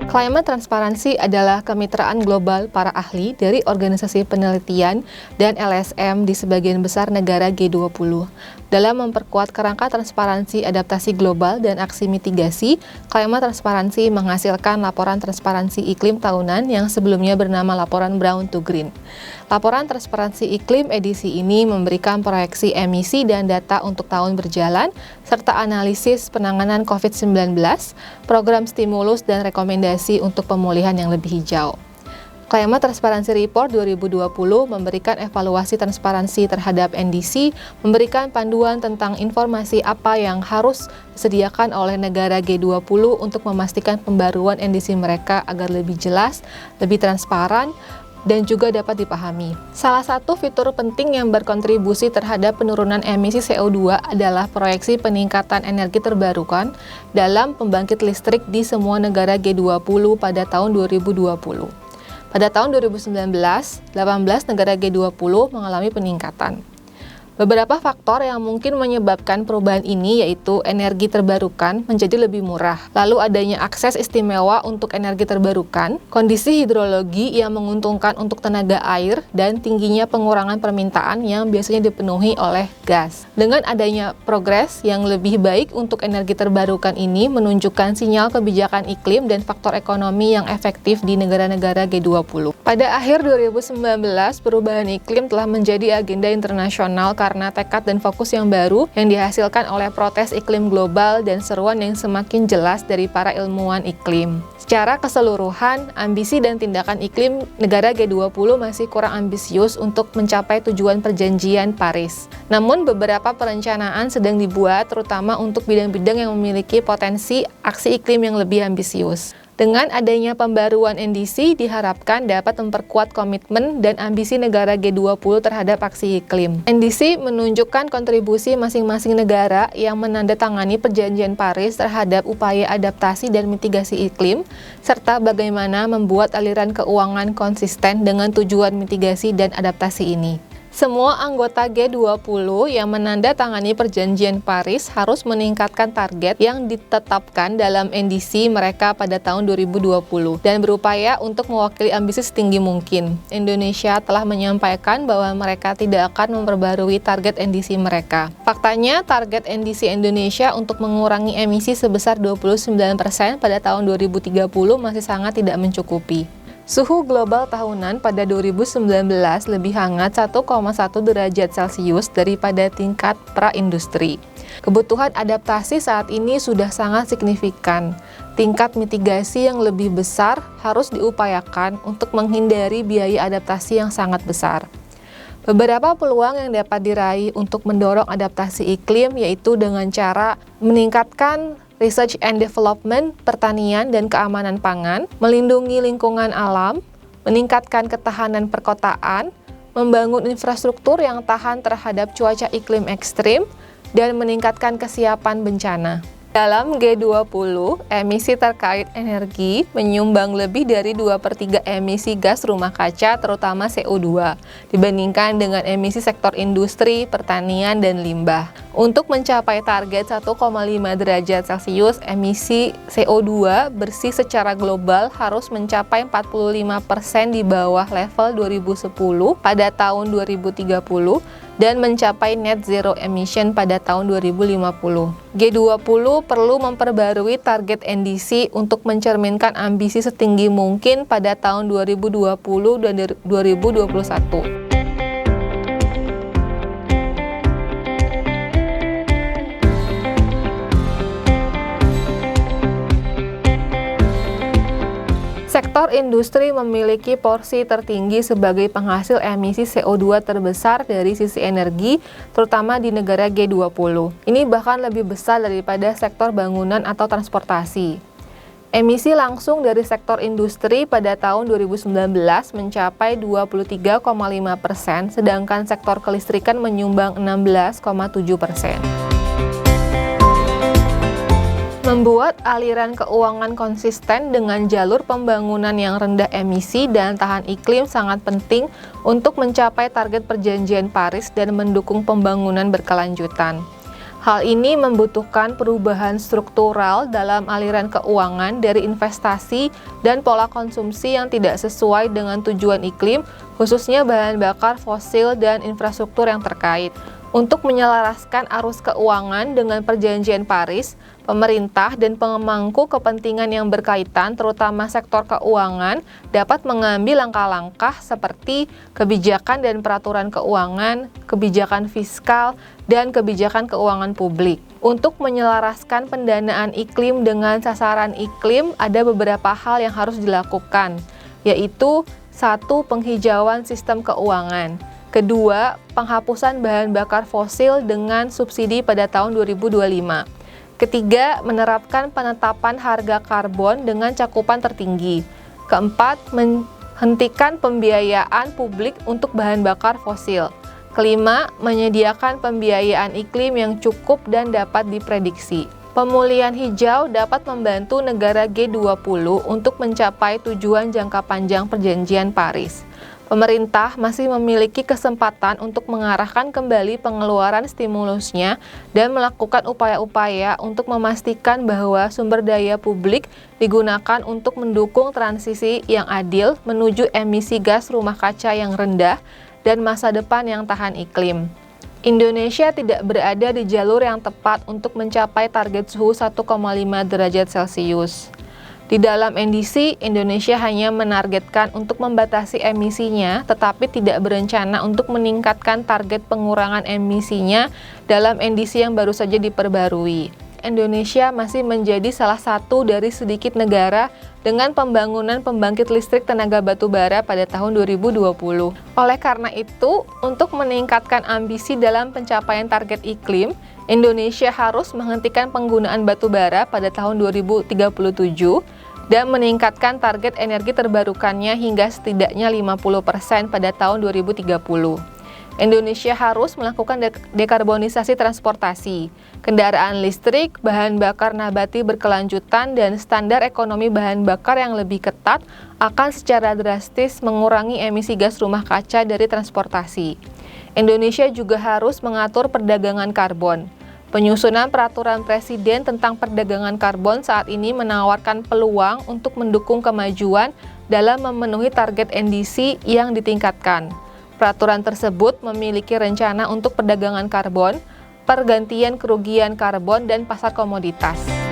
Climate Transparency adalah kemitraan global para ahli dari organisasi penelitian dan LSM di sebagian besar negara G20. Dalam memperkuat kerangka transparansi adaptasi global dan aksi mitigasi, Climate Transparency menghasilkan laporan transparansi iklim tahunan yang sebelumnya bernama laporan Brown to Green. Laporan transparansi iklim edisi ini memberikan proyeksi emisi dan data untuk tahun berjalan, serta analisis penanganan COVID-19, program stimulus dan rekomendasi untuk pemulihan yang lebih hijau. Climate Transparency Report 2020 memberikan evaluasi transparansi terhadap NDC, memberikan panduan tentang informasi apa yang harus disediakan oleh negara G20 untuk memastikan pembaruan NDC mereka agar lebih jelas, lebih transparan, dan juga dapat dipahami. Salah satu fitur penting yang berkontribusi terhadap penurunan emisi CO2 adalah proyeksi peningkatan energi terbarukan dalam pembangkit listrik di semua negara G20 pada tahun 2020. Pada tahun 2019, 18 negara G20 mengalami peningkatan. Beberapa faktor yang mungkin menyebabkan perubahan ini yaitu energi terbarukan menjadi lebih murah, lalu adanya akses istimewa untuk energi terbarukan, kondisi hidrologi yang menguntungkan untuk tenaga air, dan tingginya pengurangan permintaan yang biasanya dipenuhi oleh gas. Dengan adanya progres yang lebih baik untuk energi terbarukan ini menunjukkan sinyal kebijakan iklim dan faktor ekonomi yang efektif di negara-negara G20. Pada akhir 2019, perubahan iklim telah menjadi agenda internasional karena tekad dan fokus yang baru yang dihasilkan oleh protes iklim global dan seruan yang semakin jelas dari para ilmuwan iklim. Secara keseluruhan, ambisi dan tindakan iklim negara G20 masih kurang ambisius untuk mencapai tujuan perjanjian Paris. Namun, beberapa perencanaan sedang dibuat terutama untuk bidang-bidang yang memiliki potensi aksi iklim yang lebih ambisius. Dengan adanya pembaruan NDC diharapkan dapat memperkuat komitmen dan ambisi negara G20 terhadap aksi iklim. NDC menunjukkan kontribusi masing-masing negara yang menandatangani perjanjian Paris terhadap upaya adaptasi dan mitigasi iklim, serta bagaimana membuat aliran keuangan konsisten dengan tujuan mitigasi dan adaptasi ini. Semua anggota G20 yang menandatangani perjanjian Paris harus meningkatkan target yang ditetapkan dalam NDC mereka pada tahun 2020 dan berupaya untuk mewakili ambisi setinggi mungkin. Indonesia telah menyampaikan bahwa mereka tidak akan memperbarui target NDC mereka. Faktanya, target NDC Indonesia untuk mengurangi emisi sebesar 29% pada tahun 2030 masih sangat tidak mencukupi. Suhu global tahunan pada 2019 lebih hangat 1,1 derajat Celcius daripada tingkat pra-industri. Kebutuhan adaptasi saat ini sudah sangat signifikan. Tingkat mitigasi yang lebih besar harus diupayakan untuk menghindari biaya adaptasi yang sangat besar. Beberapa peluang yang dapat diraih untuk mendorong adaptasi iklim yaitu dengan cara meningkatkan research and development, pertanian, dan keamanan pangan, melindungi lingkungan alam, meningkatkan ketahanan perkotaan, membangun infrastruktur yang tahan terhadap cuaca iklim ekstrim, dan meningkatkan kesiapan bencana. Dalam G20, emisi terkait energi menyumbang lebih dari 2/3 emisi gas rumah kaca, terutama CO2, dibandingkan dengan emisi sektor industri, pertanian, dan limbah. Untuk mencapai target 1,5 derajat Celcius, emisi CO2 bersih secara global harus mencapai 45% di bawah level 2010 pada tahun 2030 dan mencapai net zero emission pada tahun 2050. G20 perlu memperbarui target NDC untuk mencerminkan ambisi setinggi mungkin pada tahun 2020 dan 2021. Sektor industri memiliki porsi tertinggi sebagai penghasil emisi CO2 terbesar dari sisi energi, terutama di negara G20. Ini bahkan lebih besar daripada sektor bangunan atau transportasi. Emisi langsung dari sektor industri pada tahun 2019 mencapai 23,5%, sedangkan sektor kelistrikan menyumbang 16,7%. Membuat aliran keuangan konsisten dengan jalur pembangunan yang rendah emisi dan tahan iklim sangat penting untuk mencapai target perjanjian Paris dan mendukung pembangunan berkelanjutan. Hal ini membutuhkan perubahan struktural dalam aliran keuangan dari investasi dan pola konsumsi yang tidak sesuai dengan tujuan iklim, khususnya bahan bakar fosil dan infrastruktur yang terkait. Untuk menyelaraskan arus keuangan dengan Perjanjian Paris, pemerintah dan pemangku kepentingan yang berkaitan, terutama sektor keuangan, dapat mengambil langkah-langkah seperti kebijakan dan peraturan keuangan, kebijakan fiskal, dan kebijakan keuangan publik. Untuk menyelaraskan pendanaan iklim dengan sasaran iklim, ada beberapa hal yang harus dilakukan, yaitu 1. Penghijauan sistem keuangan. Kedua, penghapusan bahan bakar fosil dengan subsidi pada tahun 2025. Ketiga, menerapkan penetapan harga karbon dengan cakupan tertinggi. Keempat, menghentikan pembiayaan publik untuk bahan bakar fosil. Kelima, menyediakan pembiayaan iklim yang cukup dan dapat diprediksi. Pemulihan hijau dapat membantu negara G20 untuk mencapai tujuan jangka panjang Perjanjian Paris. Pemerintah masih memiliki kesempatan untuk mengarahkan kembali pengeluaran stimulusnya dan melakukan upaya-upaya untuk memastikan bahwa sumber daya publik digunakan untuk mendukung transisi yang adil menuju emisi gas rumah kaca yang rendah dan masa depan yang tahan iklim. Indonesia tidak berada di jalur yang tepat untuk mencapai target suhu 1,5 derajat Celcius. Di dalam NDC, Indonesia hanya menargetkan untuk membatasi emisinya, tetapi tidak berencana untuk meningkatkan target pengurangan emisinya dalam NDC yang baru saja diperbarui. Indonesia masih menjadi salah satu dari sedikit negara dengan pembangunan pembangkit listrik tenaga batu bara pada tahun 2020. Oleh karena itu, untuk meningkatkan ambisi dalam pencapaian target iklim, Indonesia harus menghentikan penggunaan batu bara pada tahun 2037 dan meningkatkan target energi terbarukannya hingga setidaknya 50% pada tahun 2030. Indonesia harus melakukan dekarbonisasi transportasi, kendaraan listrik, bahan bakar nabati berkelanjutan, dan standar ekonomi bahan bakar yang lebih ketat akan secara drastis mengurangi emisi gas rumah kaca dari transportasi. Indonesia juga harus mengatur perdagangan karbon. Penyusunan peraturan presiden tentang perdagangan karbon saat ini menawarkan peluang untuk mendukung kemajuan dalam memenuhi target NDC yang ditingkatkan. Peraturan tersebut memiliki rencana untuk perdagangan karbon, pergantian kerugian karbon, dan pasar komoditas.